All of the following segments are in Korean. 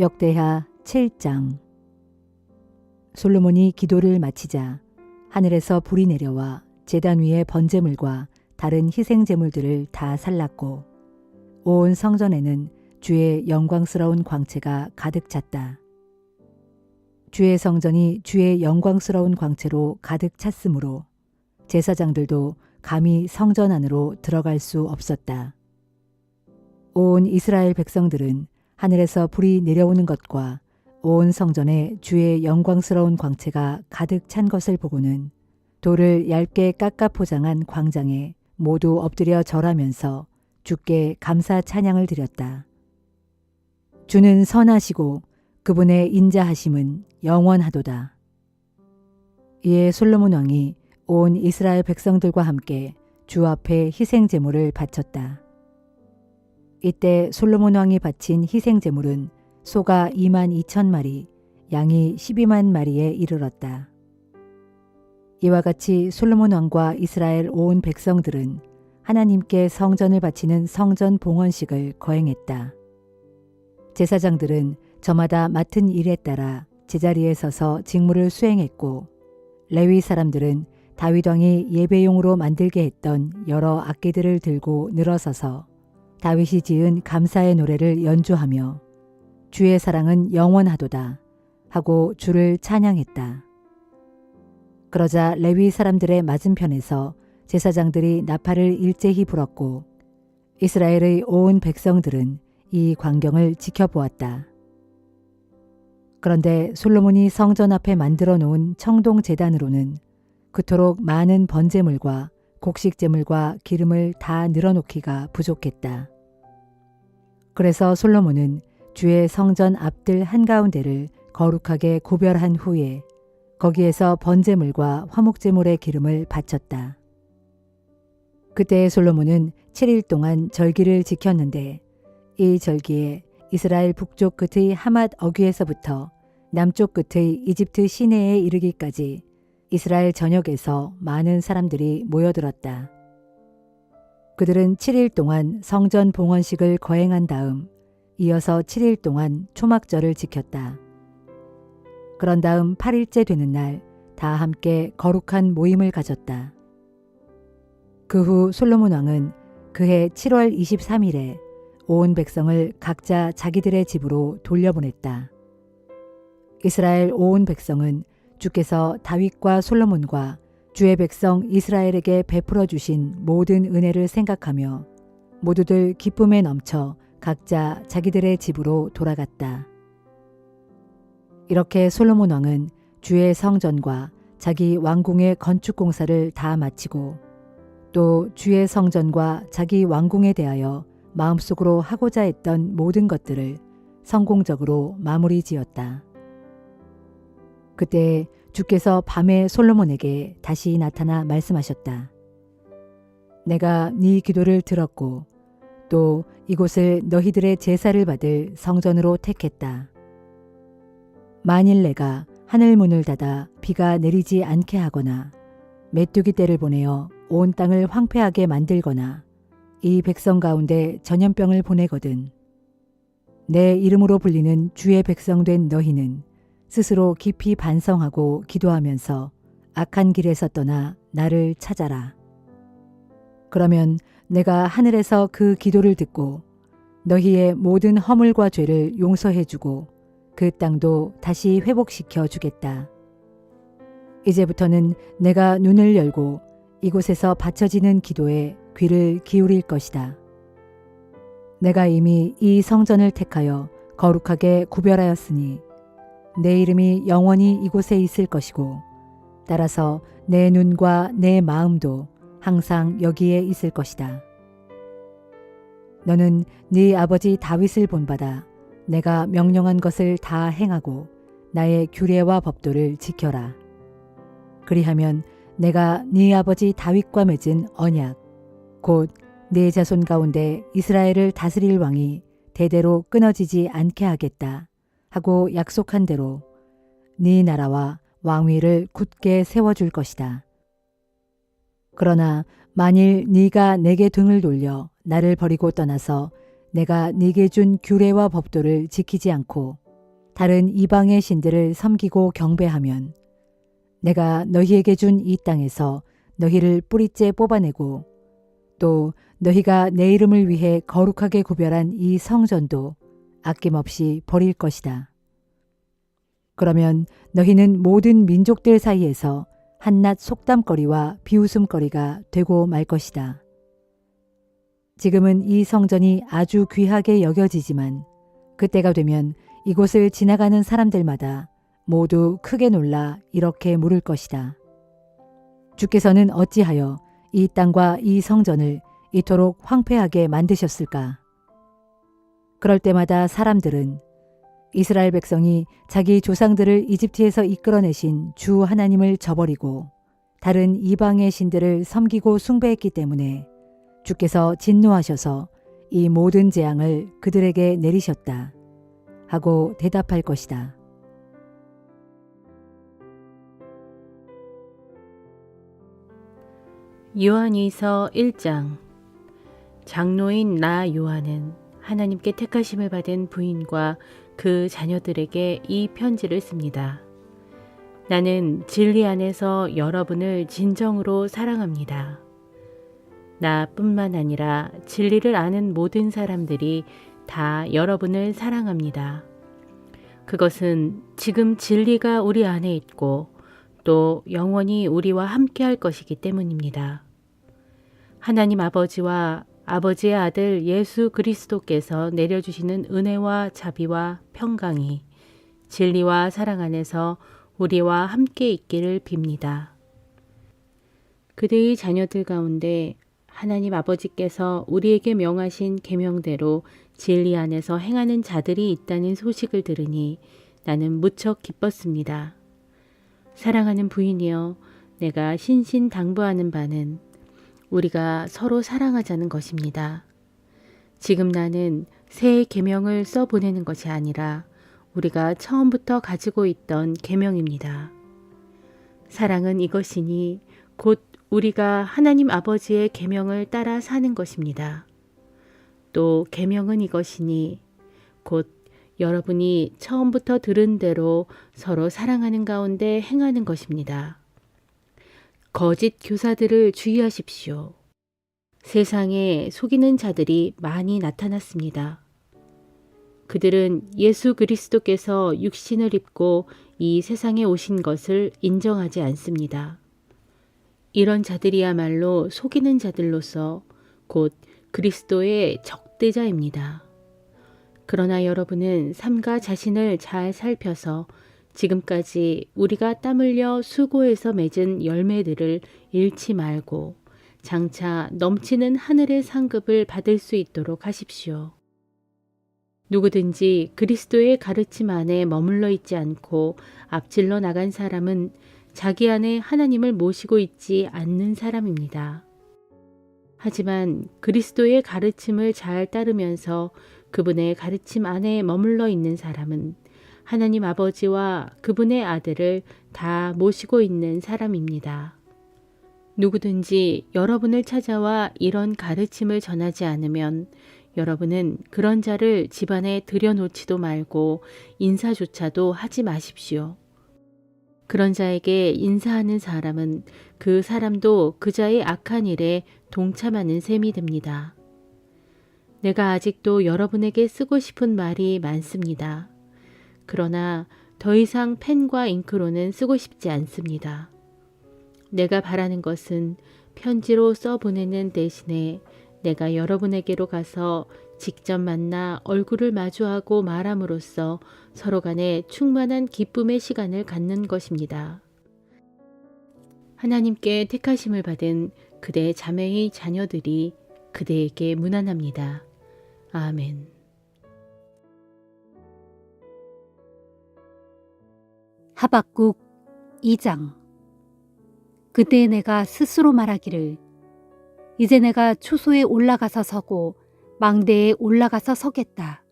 역대하 7장. 솔로몬이 기도를 마치자 하늘에서 불이 내려와 제단 위의 번제물과 다른 희생제물들을 다 살랐고 온 성전에는 주의 영광스러운 광채가 가득 찼다. 주의 성전이 주의 영광스러운 광채로 가득 찼으므로 제사장들도 감히 성전 안으로 들어갈 수 없었다. 온 이스라엘 백성들은 하늘에서 불이 내려오는 것과 온 성전에 주의 영광스러운 광채가 가득 찬 것을 보고는 돌을 얇게 깎아 포장한 광장에 모두 엎드려 절하면서 주께 감사 찬양을 드렸다. 주는 선하시고 그분의 인자하심은 영원하도다. 이에 솔로몬 왕이 온 이스라엘 백성들과 함께 주 앞에 희생제물을 바쳤다. 이때 솔로몬 왕이 바친 희생제물은 소가 22,000마리, 양이 12만 마리에 이르렀다. 이와 같이 솔로몬 왕과 이스라엘 온 백성들은 하나님께 성전을 바치는 성전 봉헌식을 거행했다. 제사장들은 저마다 맡은 일에 따라 제자리에 서서 직무를 수행했고 레위 사람들은 다윗 왕이 예배용으로 만들게 했던 여러 악기들을 들고 늘어서서 다윗이 지은 감사의 노래를 연주하며 주의 사랑은 영원하도다 하고 주를 찬양했다. 그러자 레위 사람들의 맞은편에서 제사장들이 나팔을 일제히 불었고 이스라엘의 온 백성들은 이 광경을 지켜보았다. 그런데 솔로몬이 성전 앞에 만들어 놓은 청동 제단으로는 그토록 많은 번제물과 곡식제물과 기름을 다 늘어놓기가 부족했다. 그래서 솔로몬은 주의 성전 앞들 한가운데를 거룩하게 구별한 후에 거기에서 번제물과 화목제물의 기름을 바쳤다. 그때 솔로몬은 7일 동안 절기를 지켰는데 이 절기에 이스라엘 북쪽 끝의 하맛 어귀에서부터 남쪽 끝의 이집트 시내에 이르기까지 이스라엘 전역에서 많은 사람들이 모여들었다. 그들은 7일 동안 성전 봉헌식을 거행한 다음 이어서 7일 동안 초막절을 지켰다. 그런 다음 8일째 되는 날 다 함께 거룩한 모임을 가졌다. 그 후 솔로몬 왕은 그해 7월 23일에 온 백성을 각자 자기들의 집으로 돌려보냈다. 이스라엘 온 백성은 주께서 다윗과 솔로몬과 주의 백성 이스라엘에게 베풀어 주신 모든 은혜를 생각하며 모두들 기쁨에 넘쳐 각자 자기들의 집으로 돌아갔다. 이렇게 솔로몬 왕은 주의 성전과 자기 왕궁의 건축 공사를 다 마치고 또 주의 성전과 자기 왕궁에 대하여 마음속으로 하고자 했던 모든 것들을 성공적으로 마무리 지었다. 그때 주께서 밤에 솔로몬에게 다시 나타나 말씀하셨다. 내가 네 기도를 들었고 또 이곳을 너희들의 제사를 받을 성전으로 택했다. 만일 내가 하늘 문을 닫아 비가 내리지 않게 하거나 메뚜기 떼를 보내어 온 땅을 황폐하게 만들거나 이 백성 가운데 전염병을 보내거든 내 이름으로 불리는 주의 백성 된 너희는 스스로 깊이 반성하고 기도하면서 악한 길에서 떠나 나를 찾아라. 그러면 내가 하늘에서 그 기도를 듣고 너희의 모든 허물과 죄를 용서해 주고 그 땅도 다시 회복시켜 주겠다. 이제부터는 내가 눈을 열고 이곳에서 바쳐지는 기도에 귀를 기울일 것이다. 내가 이미 이 성전을 택하여 거룩하게 구별하였으니 내 이름이 영원히 이곳에 있을 것이고 따라서 내 눈과 내 마음도 항상 여기에 있을 것이다. 너는 네 아버지 다윗을 본받아 내가 명령한 것을 다 행하고 나의 규례와 법도를 지켜라. 그리하면 내가 네 아버지 다윗과 맺은 언약 곧 네 자손 가운데 이스라엘을 다스릴 왕이 대대로 끊어지지 않게 하겠다 하고 약속한 대로 네 나라와 왕위를 굳게 세워줄 것이다. 그러나 만일 네가 내게 등을 돌려 나를 버리고 떠나서 내가 네게 준 규례와 법도를 지키지 않고 다른 이방의 신들을 섬기고 경배하면 내가 너희에게 준 이 땅에서 너희를 뿌리째 뽑아내고 또 너희가 내 이름을 위해 거룩하게 구별한 이 성전도 아낌없이 버릴 것이다. 그러면 너희는 모든 민족들 사이에서 한낱 속담거리와 비웃음거리가 되고 말 것이다. 지금은 이 성전이 아주 귀하게 여겨지지만 그때가 되면 이곳을 지나가는 사람들마다 모두 크게 놀라 이렇게 물을 것이다. 주께서는 어찌하여 이 땅과 이 성전을 이토록 황폐하게 만드셨을까? 그럴 때마다 사람들은 이스라엘 백성이 자기 조상들을 이집트에서 이끌어내신 주 하나님을 저버리고 다른 이방의 신들을 섬기고 숭배했기 때문에 주께서 진노하셔서 이 모든 재앙을 그들에게 내리셨다 하고 대답할 것이다. 요한이서 1장. 장로인 나 요한은 하나님께 택하심을 받은 부인과 그 자녀들에게 이 편지를 씁니다. 나는 진리 안에서 여러분을 진정으로 사랑합니다. 나뿐만 아니라 진리를 아는 모든 사람들이 다 여러분을 사랑합니다. 그것은 지금 진리가 우리 안에 있고 또 영원히 우리와 함께 할 것이기 때문입니다. 하나님 아버지와 아버지의 아들 예수 그리스도께서 내려주시는 은혜와 자비와 평강이 진리와 사랑 안에서 우리와 함께 있기를 빕니다. 그대의 자녀들 가운데 하나님 아버지께서 우리에게 명하신 계명대로 진리 안에서 행하는 자들이 있다는 소식을 들으니 나는 무척 기뻤습니다. 사랑하는 부인이여, 내가 신신당부하는 바는 우리가 서로 사랑하자는 것입니다. 지금 나는 새 계명을 써보내는 것이 아니라 우리가 처음부터 가지고 있던 계명입니다. 사랑은 이것이니 곧 우리가 하나님 아버지의 계명을 따라 사는 것입니다. 또 계명은 이것이니 곧 여러분이 처음부터 들은 대로 서로 사랑하는 가운데 행하는 것입니다. 거짓 교사들을 주의하십시오. 세상에 속이는 자들이 많이 나타났습니다. 그들은 예수 그리스도께서 육신을 입고 이 세상에 오신 것을 인정하지 않습니다. 이런 자들이야말로 속이는 자들로서 곧 그리스도의 적대자입니다. 그러나 여러분은 삼가 자신을 잘 살펴서 지금까지 우리가 땀 흘려 수고해서 맺은 열매들을 잃지 말고 장차 넘치는 하늘의 상급을 받을 수 있도록 하십시오. 누구든지 그리스도의 가르침 안에 머물러 있지 않고 앞질러 나간 사람은 자기 안에 하나님을 모시고 있지 않는 사람입니다. 하지만 그리스도의 가르침을 잘 따르면서 그분의 가르침 안에 머물러 있는 사람은 하나님 아버지와 그분의 아들을 다 모시고 있는 사람입니다. 누구든지 여러분을 찾아와 이런 가르침을 전하지 않으면 여러분은 그런 자를 집안에 들여놓지도 말고 인사조차도 하지 마십시오. 그런 자에게 인사하는 사람은 그 사람도 그 자의 악한 일에 동참하는 셈이 됩니다. 내가 아직도 여러분에게 쓰고 싶은 말이 많습니다. 그러나 더 이상 펜과 잉크로는 쓰고 싶지 않습니다. 내가 바라는 것은 편지로 써보내는 대신에 내가 여러분에게로 가서 직접 만나 얼굴을 마주하고 말함으로써 서로 간에 충만한 기쁨의 시간을 갖는 것입니다. 하나님께 택하심을 받은 그대 자매의 자녀들이 그대에게 문안합니다. 아멘. 하박국 2장. 그때 내가 스스로 말하기를 이제 내가 초소에 올라가서 서고 망대에 올라가서 서겠다.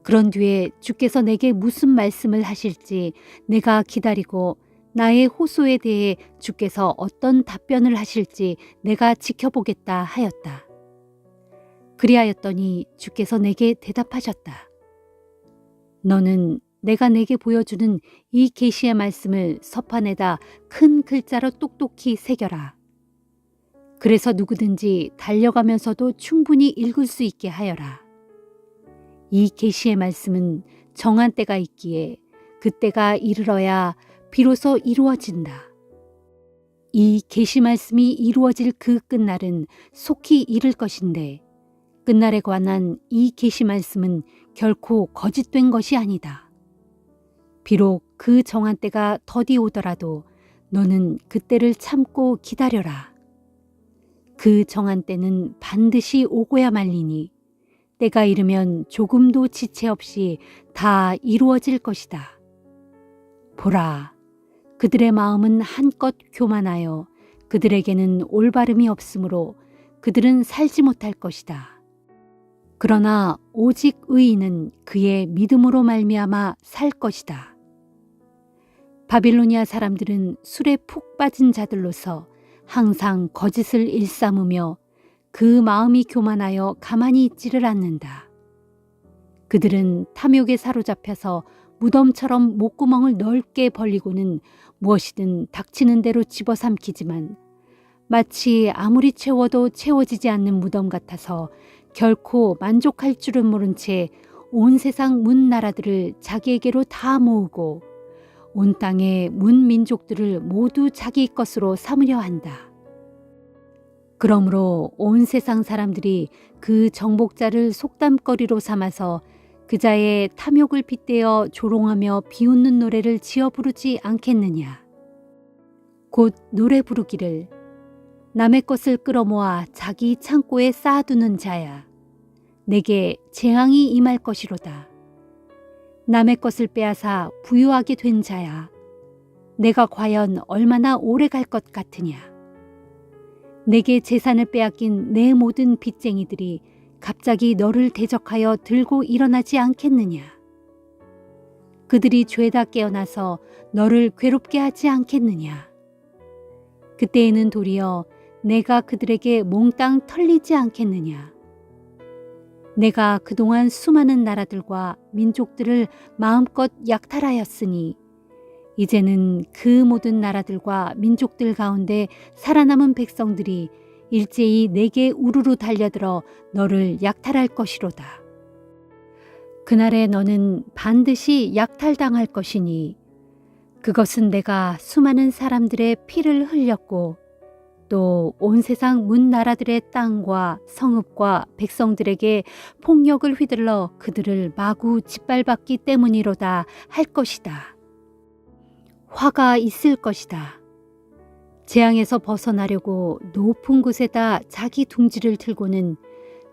그런 뒤에 주께서 내게 무슨 말씀을 하실지 내가 기다리고 나의 호소에 대해 주께서 어떤 답변을 하실지 내가 지켜보겠다 하였다. 그리하였더니 주께서 내게 대답하셨다. 너는 내가 내게 보여주는 이 계시의 말씀을 서판에다 큰 글자로 똑똑히 새겨라. 그래서 누구든지 달려가면서도 충분히 읽을 수 있게 하여라. 이 계시의 말씀은 정한 때가 있기에 그때가 이르러야 비로소 이루어진다. 이 계시 말씀이 이루어질 그 끝날은 속히 이를 것인데 끝날에 관한 이 계시 말씀은 결코 거짓된 것이 아니다. 비록 그 정한 때가 더디 오더라도 너는 그때를 참고 기다려라. 그 정한 때는 반드시 오고야 말리니 때가 이르면 조금도 지체 없이 다 이루어질 것이다. 보라, 그들의 마음은 한껏 교만하여 그들에게는 올바름이 없으므로 그들은 살지 못할 것이다. 그러나 오직 의인은 그의 믿음으로 말미암아 살 것이다. 바빌로니아 사람들은 술에 푹 빠진 자들로서 항상 거짓을 일삼으며 그 마음이 교만하여 가만히 있지를 않는다. 그들은 탐욕에 사로잡혀서 무덤처럼 목구멍을 넓게 벌리고는 무엇이든 닥치는 대로 집어삼키지만 마치 아무리 채워도 채워지지 않는 무덤 같아서 결코 만족할 줄은 모른 채 온 세상 문 나라들을 자기에게로 다 모으고 온 땅의 문 민족들을 모두 자기 것으로 삼으려 한다. 그러므로 온 세상 사람들이 그 정복자를 속담거리로 삼아서 그자의 탐욕을 빗대어 조롱하며 비웃는 노래를 지어 부르지 않겠느냐. 곧 노래 부르기를 남의 것을 끌어모아 자기 창고에 쌓아두는 자야. 내게 재앙이 임할 것이로다. 남의 것을 빼앗아 부유하게 된 자야. 내가 과연 얼마나 오래 갈 것 같으냐. 내게 재산을 빼앗긴 내 모든 빚쟁이들이 갑자기 너를 대적하여 들고 일어나지 않겠느냐. 그들이 죄다 깨어나서 너를 괴롭게 하지 않겠느냐. 그때에는 도리어 내가 그들에게 몽땅 털리지 않겠느냐. 내가 그동안 수많은 나라들과 민족들을 마음껏 약탈하였으니 이제는 그 모든 나라들과 민족들 가운데 살아남은 백성들이 일제히 내게 우르르 달려들어 너를 약탈할 것이로다. 그날에 너는 반드시 약탈당할 것이니 그것은 내가 수많은 사람들의 피를 흘렸고 또 온 세상 문 나라들의 땅과 성읍과 백성들에게 폭력을 휘둘러 그들을 마구 짓밟았기 때문이로다 할 것이다. 화가 있을 것이다. 재앙에서 벗어나려고 높은 곳에다 자기 둥지를 틀고는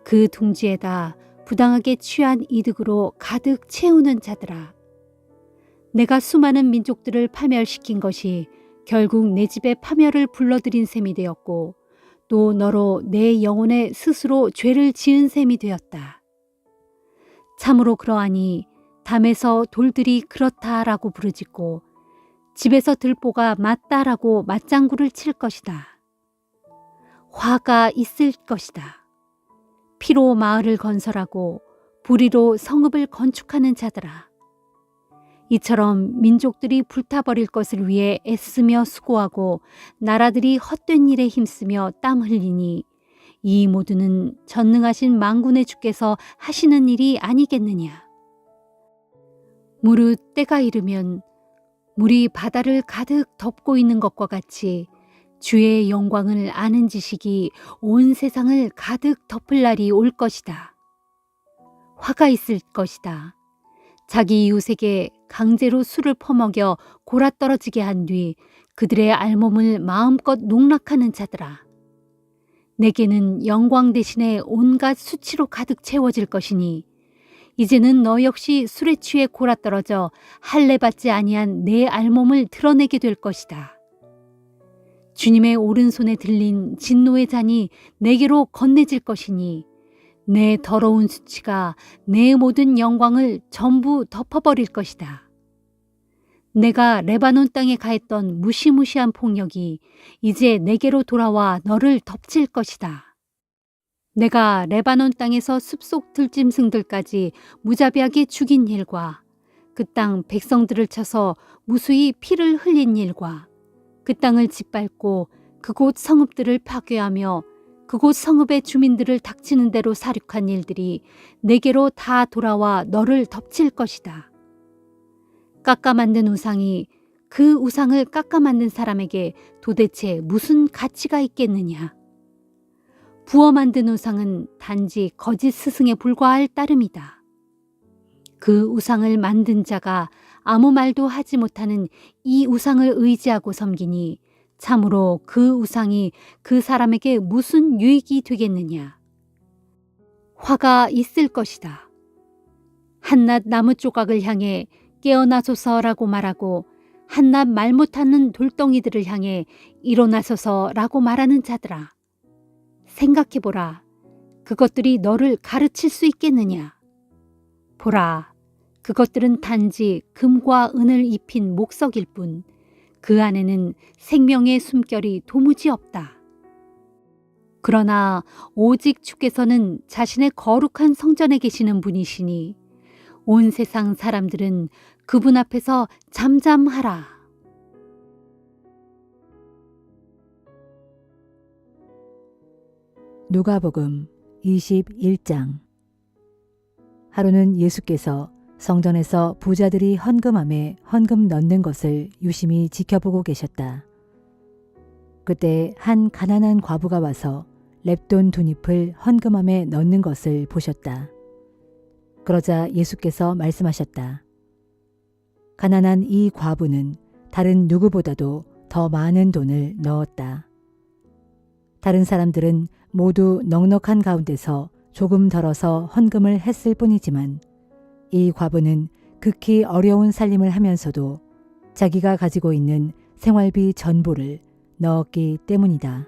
그 둥지에다 부당하게 취한 이득으로 가득 채우는 자들아. 내가 수많은 민족들을 파멸시킨 것이 결국 내 집에 파멸을 불러들인 셈이 되었고 또 너로 내 영혼에 스스로 죄를 지은 셈이 되었다. 참으로 그러하니 담에서 돌들이 그렇다라고 부르짖고 집에서 들보가 맞다라고 맞장구를 칠 것이다. 화가 있을 것이다. 피로 마을을 건설하고 불의로 성읍을 건축하는 자들아. 이처럼 민족들이 불타버릴 것을 위해 애쓰며 수고하고 나라들이 헛된 일에 힘쓰며 땀 흘리니 이 모두는 전능하신 만군의 주께서 하시는 일이 아니겠느냐. 무릇 때가 이르면 물이 바다를 가득 덮고 있는 것과 같이 주의 영광을 아는 지식이 온 세상을 가득 덮을 날이 올 것이다. 화가 있을 것이다. 자기 이웃에게 강제로 술을 퍼먹여 골아떨어지게 한 뒤 그들의 알몸을 마음껏 농락하는 자들아. 내게는 영광 대신에 온갖 수치로 가득 채워질 것이니 이제는 너 역시 술에 취해 골아떨어져 할례받지 아니한 내 알몸을 드러내게 될 것이다. 주님의 오른손에 들린 진노의 잔이 내게로 건네질 것이니 내 더러운 수치가 내 모든 영광을 전부 덮어버릴 것이다. 내가 레바논 땅에 가했던 무시무시한 폭력이 이제 내게로 돌아와 너를 덮칠 것이다. 내가 레바논 땅에서 숲속 들짐승들까지 무자비하게 죽인 일과 그 땅 백성들을 쳐서 무수히 피를 흘린 일과 그 땅을 짓밟고 그곳 성읍들을 파괴하며 그곳 성읍의 주민들을 닥치는 대로 사륙한 일들이 내게로 다 돌아와 너를 덮칠 것이다. 깎아 만든 우상이 그 우상을 깎아 만든 사람에게 도대체 무슨 가치가 있겠느냐. 부어 만든 우상은 단지 거짓 스승에 불과할 따름이다. 그 우상을 만든 자가 아무 말도 하지 못하는 이 우상을 의지하고 섬기니 참으로 그 우상이 그 사람에게 무슨 유익이 되겠느냐. 화가 있을 것이다. 한낱 나무 조각을 향해 깨어나소서라고 말하고 한낱 말 못하는 돌덩이들을 향해 일어나소서라고 말하는 자들아. 생각해보라. 그것들이 너를 가르칠 수 있겠느냐. 보라. 그것들은 단지 금과 은을 입힌 목석일 뿐 그 안에는 생명의 숨결이 도무지 없다. 그러나 오직 주께서는 자신의 거룩한 성전에 계시는 분이시니 온 세상 사람들은 그분 앞에서 잠잠하라. 누가복음 21장. 하루는 예수께서 성전에서 부자들이 헌금함에 헌금 넣는 것을 유심히 지켜보고 계셨다. 그때 한 가난한 과부가 와서 렙돈 2잎을 헌금함에 넣는 것을 보셨다. 그러자 예수께서 말씀하셨다. 가난한 이 과부는 다른 누구보다도 더 많은 돈을 넣었다. 다른 사람들은 모두 넉넉한 가운데서 조금 덜어서 헌금을 했을 뿐이지만 이 과부는 극히 어려운 살림을 하면서도 자기가 가지고 있는 생활비 전부를 넣었기 때문이다.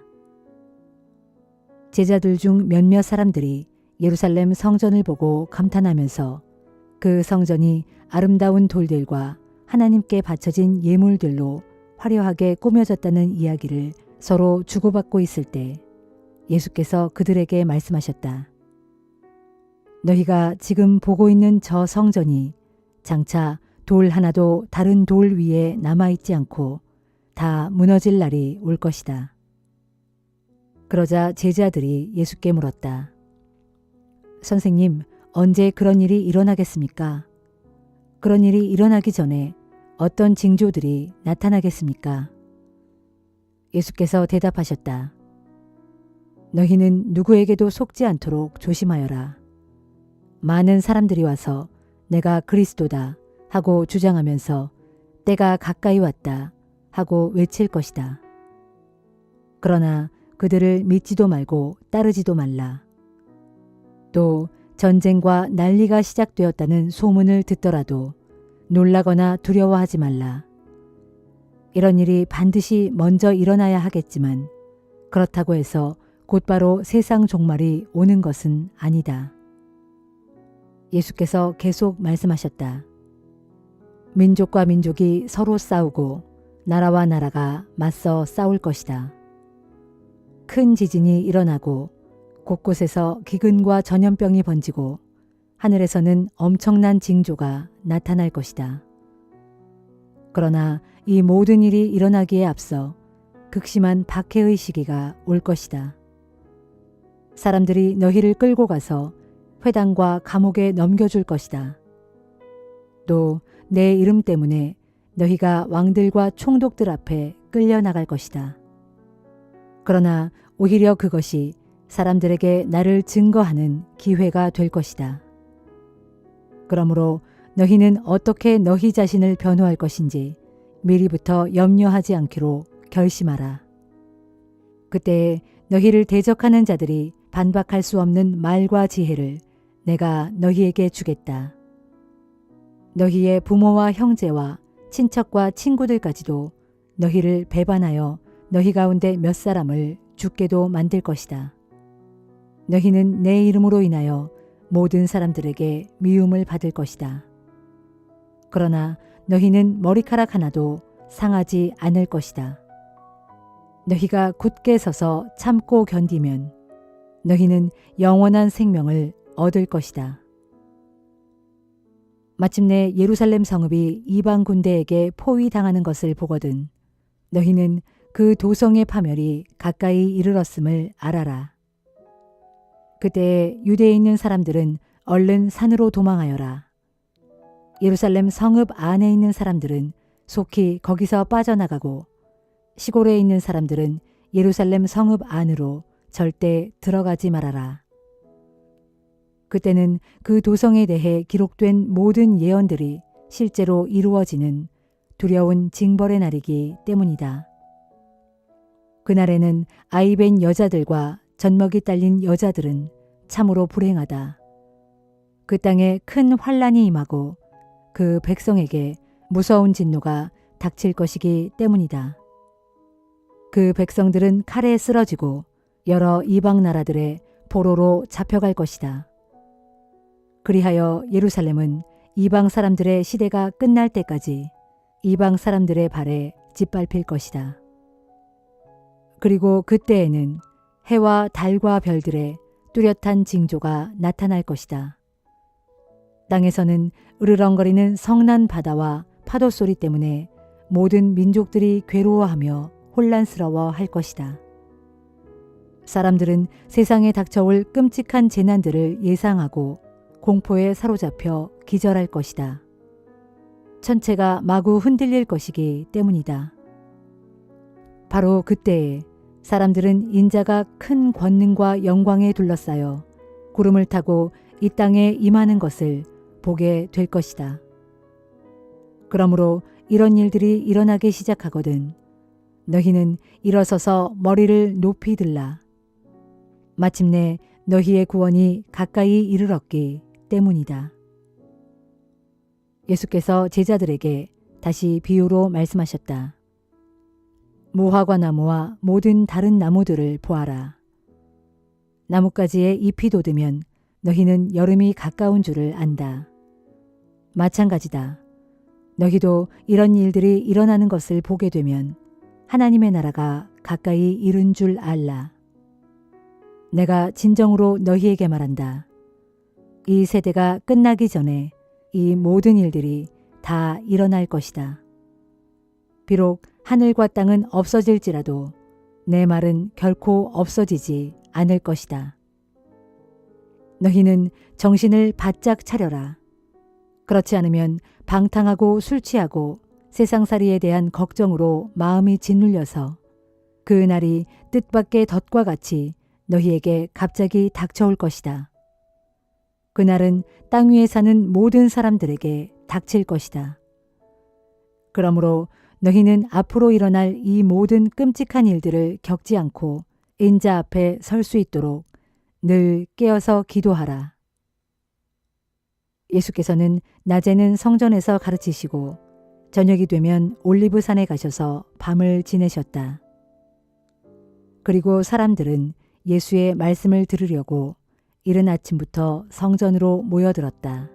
제자들 중 몇몇 사람들이 예루살렘 성전을 보고 감탄하면서 그 성전이 아름다운 돌들과 하나님께 바쳐진 예물들로 화려하게 꾸며졌다는 이야기를 서로 주고받고 있을 때 예수께서 그들에게 말씀하셨다. 너희가 지금 보고 있는 저 성전이 장차 돌 하나도 다른 돌 위에 남아있지 않고 다 무너질 날이 올 것이다. 그러자 제자들이 예수께 물었다. 선생님, 언제 그런 일이 일어나겠습니까? 그런 일이 일어나기 전에 어떤 징조들이 나타나겠습니까? 예수께서 대답하셨다. 너희는 누구에게도 속지 않도록 조심하여라. 많은 사람들이 와서 내가 그리스도다 하고 주장하면서 때가 가까이 왔다 하고 외칠 것이다. 그러나 그들을 믿지도 말고 따르지도 말라. 또 전쟁과 난리가 시작되었다는 소문을 듣더라도 놀라거나 두려워하지 말라. 이런 일이 반드시 먼저 일어나야 하겠지만 그렇다고 해서 곧바로 세상 종말이 오는 것은 아니다. 예수께서 계속 말씀하셨다. 민족과 민족이 서로 싸우고 나라와 나라가 맞서 싸울 것이다. 큰 지진이 일어나고 곳곳에서 기근과 전염병이 번지고 하늘에서는 엄청난 징조가 나타날 것이다. 그러나 이 모든 일이 일어나기에 앞서 극심한 박해의 시기가 올 것이다. 사람들이 너희를 끌고 가서 회당과 감옥에 넘겨줄 것이다. 또 내 이름 때문에 너희가 왕들과 총독들 앞에 끌려나갈 것이다. 그러나 오히려 그것이 사람들에게 나를 증거하는 기회가 될 것이다. 그러므로 너희는 어떻게 너희 자신을 변호할 것인지 미리부터 염려하지 않기로 결심하라. 그때 너희를 대적하는 자들이 반박할 수 없는 말과 지혜를 내가 너희에게 주겠다. 너희의 부모와 형제와 친척과 친구들까지도 너희를 배반하여 너희 가운데 몇 사람을 죽게도 만들 것이다. 너희는 내 이름으로 인하여 모든 사람들에게 미움을 받을 것이다. 그러나 너희는 머리카락 하나도 상하지 않을 것이다. 너희가 굳게 서서 참고 견디면 너희는 영원한 생명을 얻을 것이다. 마침내 예루살렘 성읍이 이방 군대에게 포위당하는 것을 보거든 너희는 그 도성의 파멸이 가까이 이르렀음을 알아라. 그때 유대에 있는 사람들은 얼른 산으로 도망하여라. 예루살렘 성읍 안에 있는 사람들은 속히 거기서 빠져나가고 시골에 있는 사람들은 예루살렘 성읍 안으로 절대 들어가지 말아라. 그때는 그 도성에 대해 기록된 모든 예언들이 실제로 이루어지는 두려운 징벌의 날이기 때문이다. 그날에는 아이벤 여자들과 젖먹이 딸린 여자들은 참으로 불행하다. 그 땅에 큰 환란이 임하고 그 백성에게 무서운 진노가 닥칠 것이기 때문이다. 그 백성들은 칼에 쓰러지고 여러 이방 나라들의 포로로 잡혀갈 것이다. 그리하여 예루살렘은 이방 사람들의 시대가 끝날 때까지 이방 사람들의 발에 짓밟힐 것이다. 그리고 그때에는 해와 달과 별들의 뚜렷한 징조가 나타날 것이다. 땅에서는 으르렁거리는 성난 바다와 파도 소리 때문에 모든 민족들이 괴로워하며 혼란스러워 할 것이다. 사람들은 세상에 닥쳐올 끔찍한 재난들을 예상하고 공포에 사로잡혀 기절할 것이다. 천체가 마구 흔들릴 것이기 때문이다. 바로 그때에 사람들은 인자가 큰 권능과 영광에 둘러싸여 구름을 타고 이 땅에 임하는 것을 보게 될 것이다. 그러므로 이런 일들이 일어나기 시작하거든 너희는 일어서서 머리를 높이 들라. 마침내 너희의 구원이 가까이 이르렀기 때문이다. 예수께서 제자들에게 다시 비유로 말씀하셨다. 무화과 나무와 모든 다른 나무들을 보아라. 나뭇가지에 잎이 돋으면 너희는 여름이 가까운 줄을 안다. 마찬가지다. 너희도 이런 일들이 일어나는 것을 보게 되면 하나님의 나라가 가까이 이른 줄 알라. 내가 진정으로 너희에게 말한다. 이 세대가 끝나기 전에 이 모든 일들이 다 일어날 것이다. 비록 하늘과 땅은 없어질지라도 내 말은 결코 없어지지 않을 것이다. 너희는 정신을 바짝 차려라. 그렇지 않으면 방탕하고 술 취하고 세상살이에 대한 걱정으로 마음이 짓눌려서 그 날이 뜻밖의 덫과 같이 너희에게 갑자기 닥쳐올 것이다. 그날은 땅 위에 사는 모든 사람들에게 닥칠 것이다. 그러므로 너희는 앞으로 일어날 이 모든 끔찍한 일들을 겪지 않고 인자 앞에 설 수 있도록 늘 깨어서 기도하라. 예수께서는 낮에는 성전에서 가르치시고 저녁이 되면 올리브산에 가셔서 밤을 지내셨다. 그리고 사람들은 예수의 말씀을 들으려고 이른 아침부터 성전으로 모여들었다.